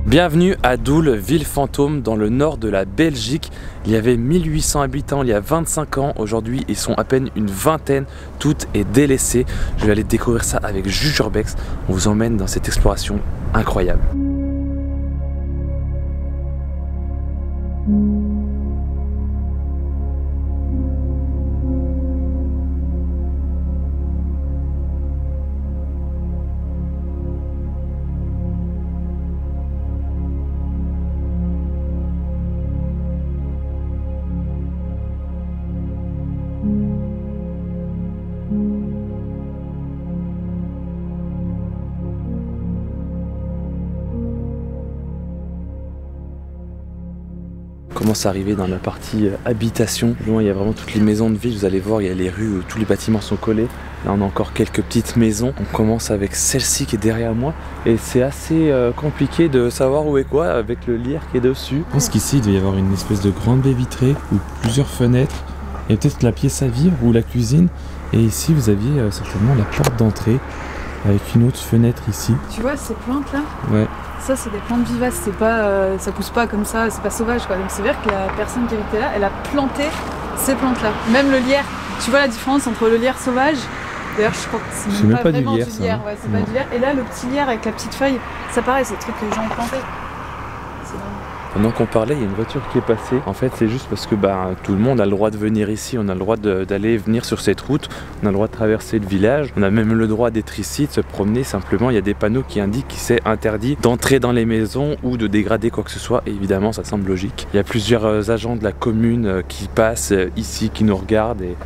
Bienvenue à Doel, ville fantôme dans le nord de la Belgique. Il y avait 1800 habitants il y a 25 ans. Aujourd'hui, ils sont à peine une vingtaine. Tout est délaissé. Je vais aller découvrir ça avec Jules Urbex. On vous emmène dans cette exploration incroyable. On commence à arriver dans la partie habitation. Loin, il y a vraiment toutes les maisons de ville. Vous allez voir, il y a les rues où tous les bâtiments sont collés. Là, on a encore quelques petites maisons. On commence avec celle-ci qui est derrière moi. Et c'est assez compliqué de savoir où est quoi avec le lierre qui est dessus. Je pense qu'ici, il doit y avoir une espèce de grande baie vitrée ou plusieurs fenêtres. Et peut-être la pièce à vivre ou la cuisine. Et ici, vous aviez certainement la porte d'entrée avec une autre fenêtre ici. Tu vois ces plantes là? Ouais. Ça c'est des plantes vivaces, c'est pas, ça pousse pas comme ça, c'est pas sauvage quoi. Donc c'est vrai que la personne qui habitait là, elle a planté ces plantes là. Même le lierre, tu vois la différence entre le lierre sauvage, d'ailleurs je crois que c'est même pas vraiment du lierre, ouais, c'est pas du lierre. Et là le petit lierre avec la petite feuille, ça pareil, c'est le truc que les gens ont planté. Pendant qu'on parlait, il y a une voiture qui est passée. En fait, c'est juste parce que tout le monde a le droit de venir ici. On a le droit d'aller venir sur cette route. On a le droit de traverser le village. On a même le droit d'être ici, de se promener. Simplement, il y a des panneaux qui indiquent qu'il c'est interdit d'entrer dans les maisons ou de dégrader quoi que ce soit. Et évidemment, ça semble logique. Il y a plusieurs agents de la commune qui passent ici, qui nous regardent. Et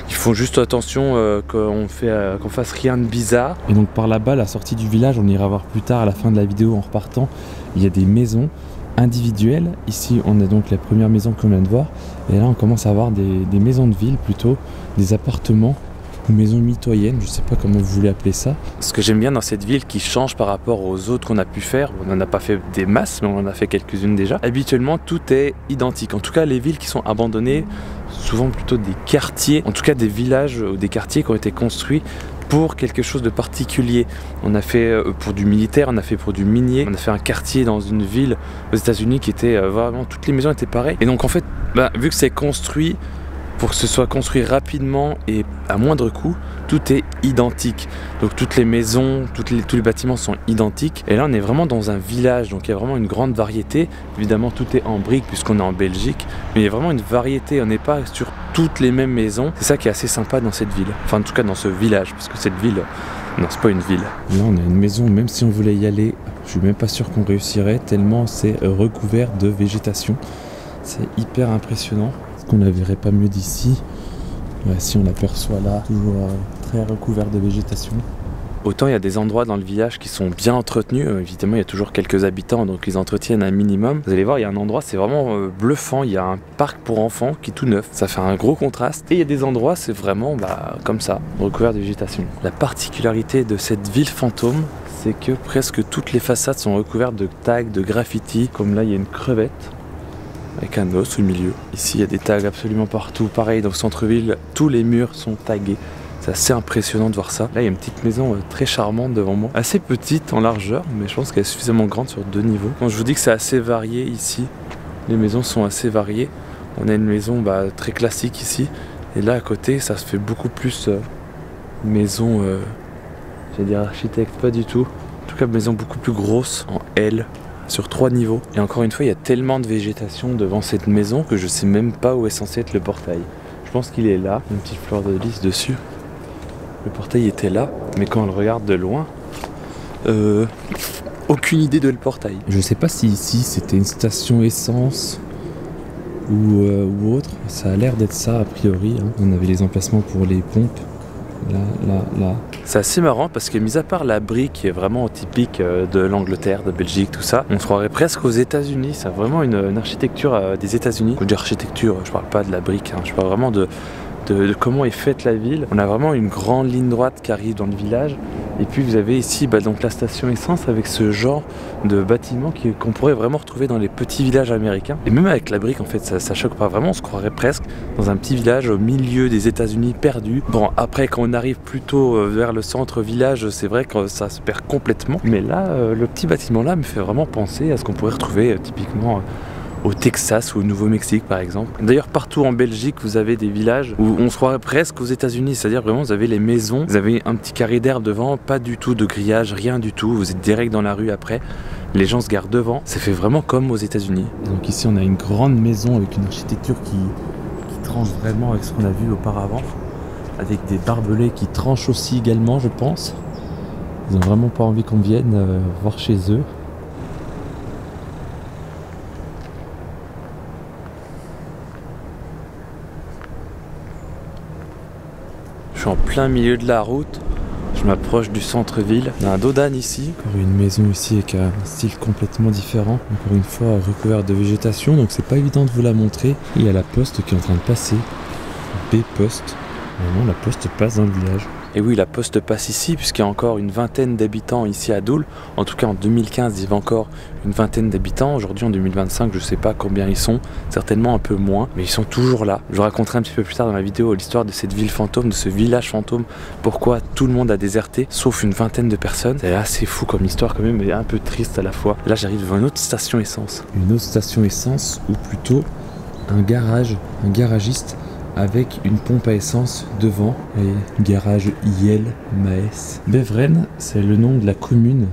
ils font juste attention qu'on fasse rien de bizarre. Et donc par là-bas, la sortie du village, on ira voir plus tard à la fin de la vidéo en repartant. Il y a des maisons individuelles. Ici on a donc la première maison qu'on vient de voir et là on commence à avoir des maisons de ville, plutôt des appartements ou maisons mitoyennes, je sais pas comment vous voulez appeler ça. Ce que j'aime bien dans cette ville qui change par rapport aux autres qu'on a pu faire, on n'en a pas fait des masses mais on en a fait quelques-unes déjà, habituellement tout est identique. En tout cas les villes qui sont abandonnées, souvent plutôt des quartiers, en tout cas des villages ou des quartiers qui ont été construits pour quelque chose de particulier. On a fait pour du militaire, on a fait pour du minier, on a fait un quartier dans une ville aux États-Unis qui était vraiment, toutes les maisons étales pareilles. Et donc en fait, vu que c'est construit pour que ce soit construit rapidement et à moindre coût, tout est identique. Donc toutes les maisons, tous les bâtiments sont identiques. Et là on est vraiment dans un village, donc il y a vraiment une grande variété. Évidemment tout est en briques puisqu'on est en Belgique, mais il y a vraiment une variété, on n'est pas sur toutes les mêmes maisons. C'est ça qui est assez sympa dans cette ville, enfin en tout cas dans ce village, parce que cette ville, non c'est pas une ville. Là on a une maison, même si on voulait y aller, je suis même pas sûr qu'on réussirait, tellement c'est recouvert de végétation. C'est hyper impressionnant. Est-ce qu'on la verrait pas mieux d'ici? Ouais, si on l'aperçoit là, toujours très recouvert de végétation. Autant il y a des endroits dans le village qui sont bien entretenus, évidemment il y a toujours quelques habitants donc ils entretiennent un minimum. Vous allez voir, il y a un endroit, c'est vraiment bluffant, il y a un parc pour enfants qui est tout neuf, ça fait un gros contraste. Et il y a des endroits, c'est vraiment comme ça, recouvert de végétation. La particularité de cette ville fantôme, c'est que presque toutes les façades sont recouvertes de tags, de graffitis, comme là il y a une crevette avec un os au milieu. Ici il y a des tags absolument partout, pareil dans le centre-ville, tous les murs sont tagués. C'est assez impressionnant de voir ça. Là il y a une petite maison très charmante devant moi, assez petite en largeur, mais je pense qu'elle est suffisamment grande sur 2 niveaux. Quand je vous dis que c'est assez varié ici, les maisons sont assez variées. On a une maison très classique ici, et là à côté ça se fait beaucoup plus maison, j'allais dire architecte, pas du tout. En tout cas maison beaucoup plus grosse, en L, sur 3 niveaux. Et encore une fois, il y a tellement de végétation devant cette maison que je sais même pas où est censé être le portail. Je pense qu'il est là, une petite fleur de lys dessus. Le portail était là, mais quand on le regarde de loin, aucune idée de le portail. Je sais pas si ici c'était une station essence ou autre. Ça a l'air d'être ça a priori. Hein. On avait les emplacements pour les pompes. Là. C'est assez marrant parce que mis à part la brique qui est vraiment typique de l'Angleterre, de Belgique, tout ça, on se croirait presque aux États-Unis. C'est vraiment une architecture des États-Unis. Quand je dis architecture, je parle pas de la brique, hein, je parle vraiment de de comment est faite la ville. On a vraiment une grande ligne droite qui arrive dans le village. Et puis vous avez ici donc la station essence avec ce genre de bâtiment qu'on pourrait vraiment retrouver dans les petits villages américains. Et même avec la brique en fait ça choque pas vraiment, on se croirait presque dans un petit village au milieu des États-Unis perdu. Bon après quand on arrive plutôt vers le centre village c'est vrai que ça se perd complètement. Mais là le petit bâtiment là me fait vraiment penser à ce qu'on pourrait retrouver typiquement au Texas ou au Nouveau-Mexique par exemple. D'ailleurs partout en Belgique vous avez des villages où on se croirait presque aux États-Unis, c'est-à-dire vraiment vous avez les maisons, vous avez un petit carré d'herbe devant, pas du tout de grillage, rien du tout, vous êtes direct dans la rue après, les gens se garent devant, c'est fait vraiment comme aux États-Unis. Donc ici on a une grande maison avec une architecture qui tranche vraiment avec ce qu'on a vu auparavant, avec des barbelés qui tranchent aussi également je pense. Ils ont vraiment pas envie qu'on vienne voir chez eux. Je suis en plein milieu de la route, je m'approche du centre-ville. Il y a un dos d'âne ici. Encore une maison ici avec un style complètement différent. Encore une fois recouvert de végétation, donc c'est pas évident de vous la montrer. Il y a la poste qui est en train de passer. B-Poste. Vraiment la poste passe dans le village. Et oui, la poste passe ici puisqu'il y a encore une vingtaine d'habitants ici à Doul. En tout cas en 2015 il y avait encore une vingtaine d'habitants. Aujourd'hui en 2025 je sais pas combien ils sont, certainement un peu moins, mais ils sont toujours là. Je vous raconterai un petit peu plus tard dans la vidéo l'histoire de cette ville fantôme, de ce village fantôme, pourquoi tout le monde a déserté sauf une vingtaine de personnes. C'est assez fou comme histoire quand même, mais un peu triste à la fois. Là j'arrive devant une autre station essence. Une autre station essence ou plutôt un garage, un garagiste avec une pompe à essence devant et garage IL Maes. Beveren, c'est le nom de la commune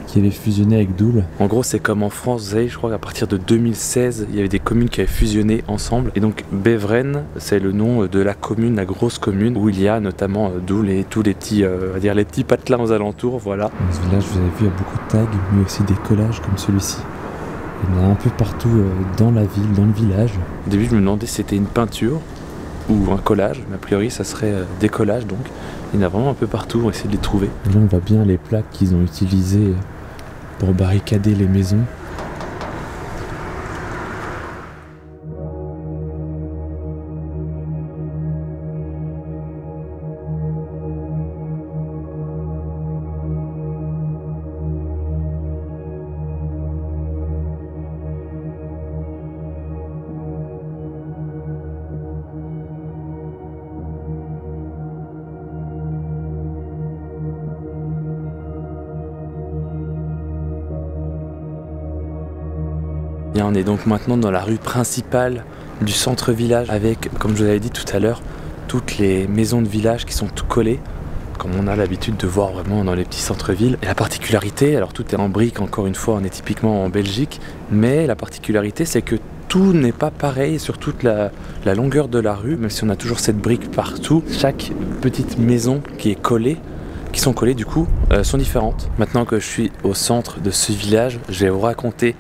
qui avait fusionné avec Doul. En gros c'est comme en France, vous savez, je crois qu'à partir de 2016 il y avait des communes qui avaient fusionné ensemble et donc Beveren c'est le nom de la commune, la grosse commune où il y a notamment Doul et tous les petits, on va dire les petits patelins aux alentours, voilà. Dans ce village vous avez vu il y a beaucoup de tags mais aussi des collages comme celui-ci. Il y en a un peu partout dans la ville, dans le village. Au début je me demandais si c'était une peinture ou un collage, mais a priori ça serait des collages donc. Il y en a vraiment un peu partout, on va essayer de les trouver. Et là on voit bien les plaques qu'ils ont utilisées pour barricader les maisons. Et on est donc maintenant dans la rue principale du centre-village avec, comme je vous avais dit tout à l'heure, toutes les maisons de village qui sont tout collées, comme on a l'habitude de voir vraiment dans les petits centres-villes. Et la particularité, alors tout est en briques, encore une fois, on est typiquement en Belgique, mais la particularité c'est que tout n'est pas pareil sur toute la longueur de la rue, même si on a toujours cette brique partout. Chaque petite maison qui est collée, qui sont collées du coup, sont différentes. Maintenant que je suis au centre de ce village, je vais vous raconter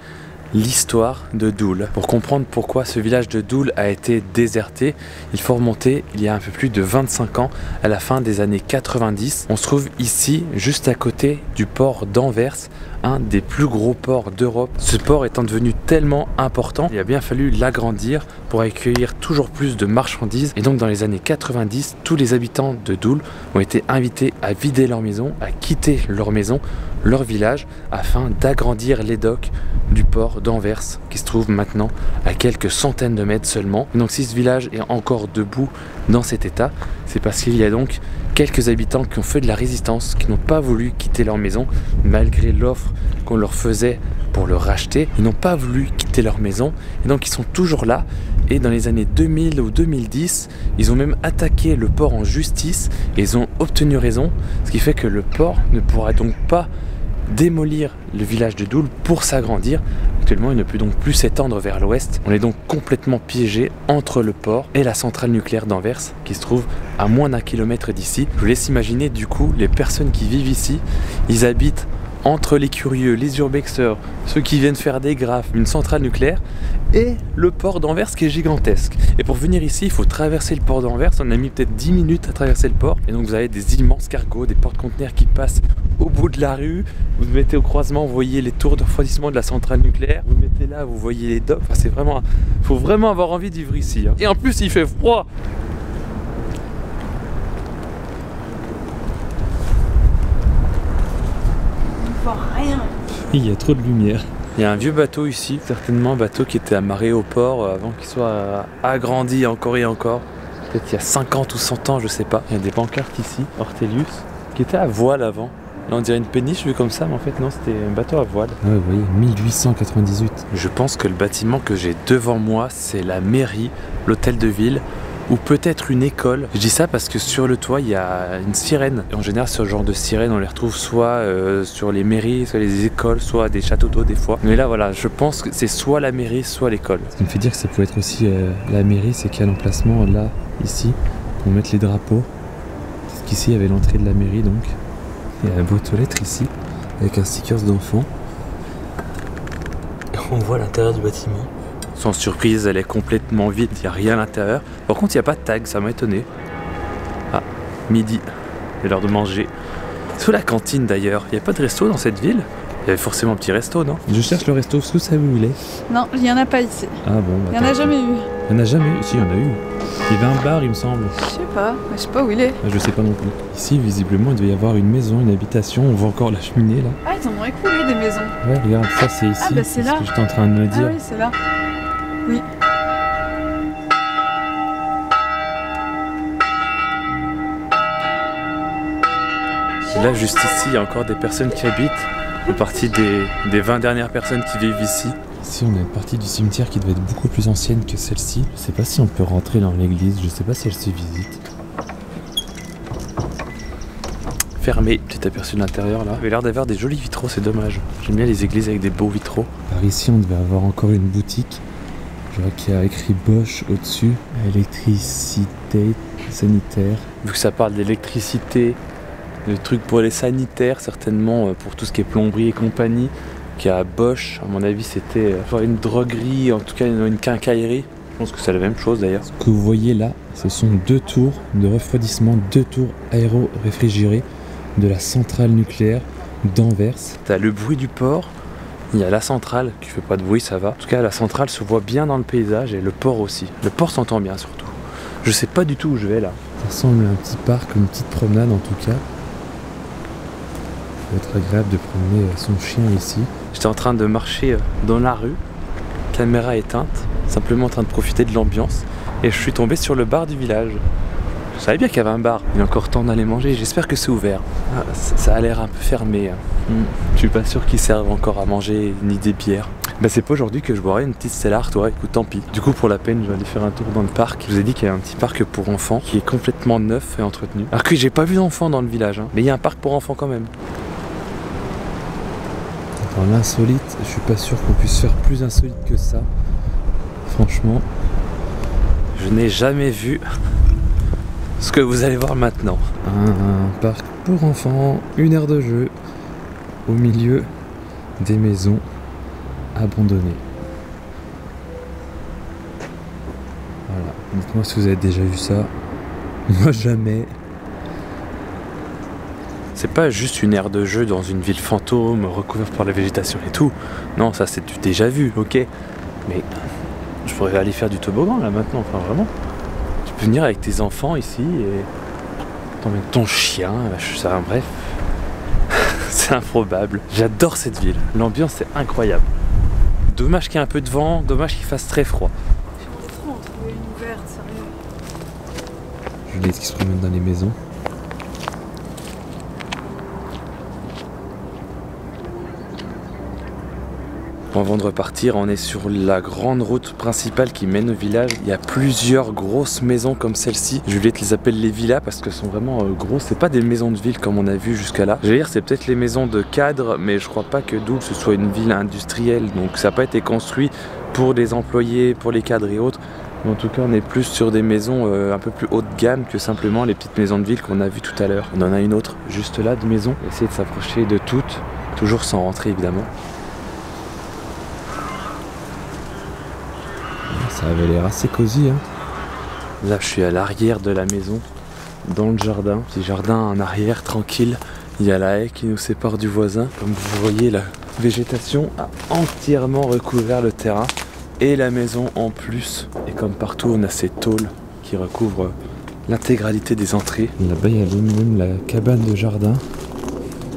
l'histoire de Doul. Pour comprendre pourquoi ce village de Doul a été déserté, il faut remonter il y a un peu plus de 25 ans, à la fin des années 90. On se trouve ici, juste à côté du port d'Anvers, un des plus gros ports d'Europe. Ce port étant devenu tellement important, il a bien fallu l'agrandir pour accueillir toujours plus de marchandises. Et donc dans les années 90, tous les habitants de Doul ont été invités à vider leur maison, à quitter leur maison, leur village, afin d'agrandir les docks du port d'Anvers qui se trouve maintenant à quelques centaines de mètres seulement. Et donc si ce village est encore debout dans cet état, c'est parce qu'il y a donc quelques habitants qui ont fait de la résistance, qui n'ont pas voulu quitter leur maison malgré l'offre qu'on leur faisait pour le racheter. Ils n'ont pas voulu quitter leur maison et donc ils sont toujours là. Et dans les années 2000 ou 2010, ils ont même attaqué le port en justice et ils ont obtenu raison, ce qui fait que le port ne pourra donc pas démolir le village de Doul pour s'agrandir. Actuellement, il ne peut donc plus s'étendre vers l'ouest. On est donc complètement piégé entre le port et la centrale nucléaire d'Anvers qui se trouve à moins d'1 kilomètre d'ici. Je vous laisse imaginer du coup les personnes qui vivent ici. Ils habitent entre les curieux, les urbexeurs, ceux qui viennent faire des graphes, une centrale nucléaire et le port d'Anvers qui est gigantesque. Et pour venir ici, il faut traverser le port d'Anvers. On a mis peut-être 10 minutes à traverser le port. Et donc vous avez des immenses cargos, des porte-conteneurs qui passent au bout de la rue. Vous mettez au croisement, vous voyez les tours de refroidissement de la centrale nucléaire. Vous mettez là, vous voyez les docks. Enfin, c'est vraiment, faut vraiment avoir envie de vivre ici. Et en plus, il fait froid. vois rien. Il y a trop de lumière. Il y a un vieux bateau ici, certainement un bateau qui était amarré au port avant qu'il soit agrandi encore et encore. Peut-être il y a 50 ou 100 ans, je sais pas. Il y a des pancartes ici, Ortelius, qui était à voile avant. Là on dirait une péniche vu comme ça, mais en fait non, c'était un bateau à voile. Ouais, vous voyez, 1898. Je pense que le bâtiment que j'ai devant moi, c'est la mairie, l'hôtel de ville, ou peut-être une école. Je dis ça parce que sur le toit, il y a une sirène. En général, ce genre de sirène, on les retrouve soit sur les mairies, soit les écoles, soit des châteaux d'eau des fois. Mais là, voilà, je pense que c'est soit la mairie, soit l'école. Ce qui me fait dire que ça pouvait être aussi la mairie, c'est qu'il y a l'emplacement là, ici, pour mettre les drapeaux. Parce qu'ici, il y avait l'entrée de la mairie, donc. Il y a un boîte aux lettres ici, avec un sticker d'enfant. On voit l'intérieur du bâtiment. Sans surprise, elle est complètement vide, il n'y a rien à l'intérieur. Par contre, il n'y a pas de tag, ça m'a étonné. Ah, midi, c'est l'heure de manger. Sous la cantine d'ailleurs, il n'y a pas de resto dans cette ville? Il y avait forcément un petit resto, non? Je cherche le resto, est-ce que vous savez où il est? Non, il n'y en a pas ici. Ah bon, Il n'y en a jamais eu. Il n'y en a jamais eu? Si, il y en a eu. Il y avait un bar, il me semble. Je sais pas où il est. Je sais pas non plus. Ici, visiblement, il devait y avoir une maison, une habitation. On voit encore la cheminée là. Ah, ils en ont écoulé des maisons. Ouais, regarde, ça c'est ici. Ah, bah, c'est là. ce que j'étais en train de me dire. Ah oui, c'est là. Oui. Là, juste ici, il y a encore des personnes qui habitent. Une partie des 20 dernières personnes qui vivent ici. Ici, on a une partie du cimetière qui devait être beaucoup plus ancienne que celle-ci. Je sais pas si on peut rentrer dans l'église, je sais pas si elle se visite. Fermé, petit aperçu de l'intérieur là. Il avait l'air d'avoir des jolis vitraux, c'est dommage. J'aime bien les églises avec des beaux vitraux. Par ici, on devait avoir encore une boutique. Je vois qu'il y a écrit Bosch au-dessus. Électricité sanitaire. Vu que ça parle d'électricité, de trucs pour les sanitaires, certainement pour tout ce qui est plomberie et compagnie, qu'il y a Bosch, à mon avis c'était une droguerie, en tout cas une quincaillerie. Je pense que c'est la même chose d'ailleurs. Ce que vous voyez là, ce sont 2 tours de refroidissement, 2 tours aéro-réfrigérées de la centrale nucléaire d'Anvers. T'as le bruit du port, il y a la centrale qui fait pas de bruit, ça va. En tout cas la centrale se voit bien dans le paysage et le port aussi. Le port s'entend bien surtout. Je sais pas du tout où je vais là. Ça ressemble à un petit parc, une petite promenade en tout cas. Ça va être agréable de promener son chien ici. J'étais en train de marcher dans la rue, caméra éteinte, simplement en train de profiter de l'ambiance, et je suis tombé sur le bar du village. Je savais bien qu'il y avait un bar, il est encore temps d'aller manger, j'espère que c'est ouvert. Ah, ça a l'air un peu fermé. Je suis pas sûr qu'ils servent encore à manger ni des bières. Bah c'est pas aujourd'hui que je boirai une petite Stella Artois, écoute tant pis. Du coup pour la peine je vais aller faire un tour dans le parc. Je vous ai dit qu'il y a un petit parc pour enfants qui est complètement neuf et entretenu. Alors que j'ai pas vu d'enfants dans le village, mais il y a un parc pour enfants quand même. Dans l'insolite, je suis pas sûr qu'on puisse faire plus insolite que ça. Franchement. Je n'ai jamais vu ce que vous allez voir maintenant. Un parc pour enfants, une aire de jeu, au milieu des maisons abandonnées. Voilà, dites-moi si vous avez déjà vu ça. Moi jamais. C'est pas juste une aire de jeu dans une ville fantôme recouverte par la végétation et tout. Non, ça c'est du déjà vu, ok. Mais je pourrais aller faire du toboggan là maintenant, enfin vraiment. Tu peux venir avec tes enfants ici et t'emmènes ton chien, ça, bref. C'est improbable. J'adore cette ville, l'ambiance est incroyable. Dommage qu'il y ait un peu de vent, dommage qu'il fasse très froid. On va trouver une ouverte, sérieux. Juliette qui se promène dans les maisons. Avant de repartir, on est sur la grande route principale qui mène au village. Il y a plusieurs grosses maisons comme celle-ci. Juliette les appelle les villas parce qu'elles sont vraiment grosses. C'est pas des maisons de ville comme on a vu jusqu'à là. J'allais dire c'est peut-être les maisons de cadres, mais je crois pas que Doul ce soit une ville industrielle. Donc ça n'a pas été construit pour des employés, pour les cadres et autres. Mais en tout cas, on est plus sur des maisons un peu plus haut de gamme que simplement les petites maisons de ville qu'on a vues tout à l'heure. On en a une autre juste là de maison. On va essayer de s'approcher de toutes, toujours sans rentrer évidemment. Ça avait l'air assez cosy, hein. Là, je suis à l'arrière de la maison, dans le jardin. Petit jardin en arrière, tranquille. Il y a la haie qui nous sépare du voisin. Comme vous voyez, la végétation a entièrement recouvert le terrain et la maison en plus. Et comme partout, on a ces tôles qui recouvrent l'intégralité des entrées. Là-bas, il y a même la cabane de jardin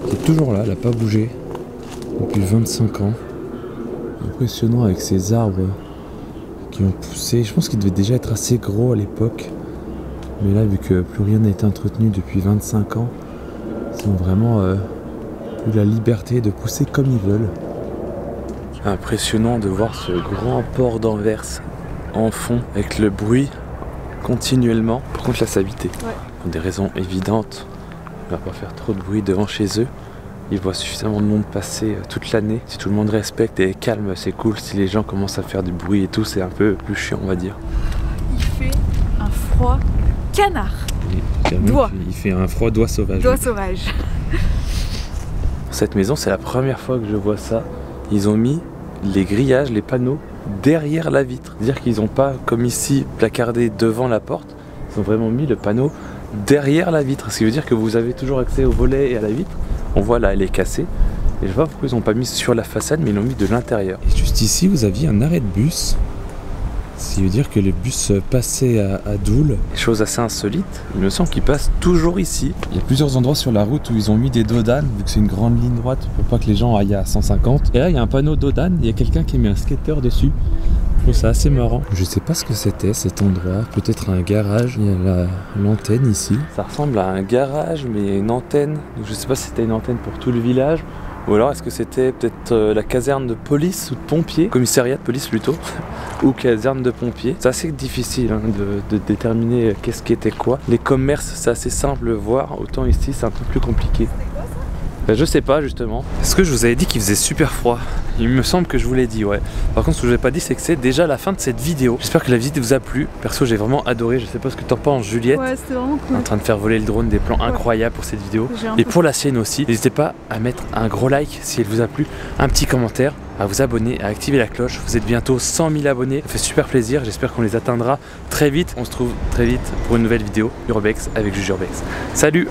qui est toujours là, elle n'a pas bougé. depuis 25 ans. Impressionnant avec ces arbres qui ont poussé. Je pense qu'ils devaient déjà être assez gros à l'époque. Mais là, vu que plus rien n'a été entretenu depuis 25 ans, ils ont vraiment eu la liberté de pousser comme ils veulent. Impressionnant de voir ce grand port d'Anvers en fond avec le bruit continuellement. Par contre, là, c'est habité. Ouais. Pour des raisons évidentes, on va pas faire trop de bruit devant chez eux. Ils voient suffisamment de monde passer toute l'année. Si tout le monde respecte et est calme, c'est cool. Si les gens commencent à faire du bruit et tout, c'est un peu plus chiant, on va dire. Il fait un froid canard. Doigt. Il fait un froid doigt sauvage. Doigt sauvage. Cette maison, c'est la première fois que je vois ça. Ils ont mis les grillages, les panneaux derrière la vitre. C'est-à-dire qu'ils n'ont pas, comme ici, placardé devant la porte. Ils ont vraiment mis le panneau derrière la vitre. Ce qui veut dire que vous avez toujours accès au volet et à la vitre. On voit là, elle est cassée. Et je vois pourquoi ils n'ont pas mis sur la façade, mais ils l'ont mis de l'intérieur. Et juste ici, vous aviez un arrêt de bus. Ce qui veut dire que les bus passaient à Doul. Chose assez insolite, il me semble qu'ils passent toujours ici. Il y a plusieurs endroits sur la route où ils ont mis des dodanes, vu que c'est une grande ligne droite pour pas que les gens aillent à 150. Et là, il y a un panneau dodane, il y a quelqu'un qui met un skater dessus. Je trouve ça assez marrant. Je sais pas ce que c'était cet endroit, peut-être un garage. Il y a l'antenne ici. Ça ressemble à un garage, mais il y a une antenne. Donc je sais pas si c'était une antenne pour tout le village. Ou alors est-ce que c'était peut-être la caserne de police ou de pompiers, commissariat de police plutôt, ou caserne de pompiers. C'est assez difficile de déterminer qu'est-ce qui était quoi. Les commerces, c'est assez simple de voir, autant ici c'est un peu plus compliqué. Ben, je sais pas justement. Est-ce que je vous avais dit qu'il faisait super froid? Il me semble que je vous l'ai dit, ouais. Par contre, ce que je vous ai pas dit, c'est que c'est déjà la fin de cette vidéo. J'espère que la visite vous a plu. Perso, j'ai vraiment adoré. Je sais pas ce que t'en penses, Juliette. Ouais, c'était vraiment cool. En train de faire voler le drone, des plans incroyables pour cette vidéo. Et pour la sienne aussi. N'hésitez pas à mettre un gros like si elle vous a plu, un petit commentaire, à vous abonner, à activer la cloche. Vous êtes bientôt 100 000 abonnés. Ça fait super plaisir. J'espère qu'on les atteindra très vite. On se retrouve très vite pour une nouvelle vidéo Urbex avec Juju Urbex. Salut!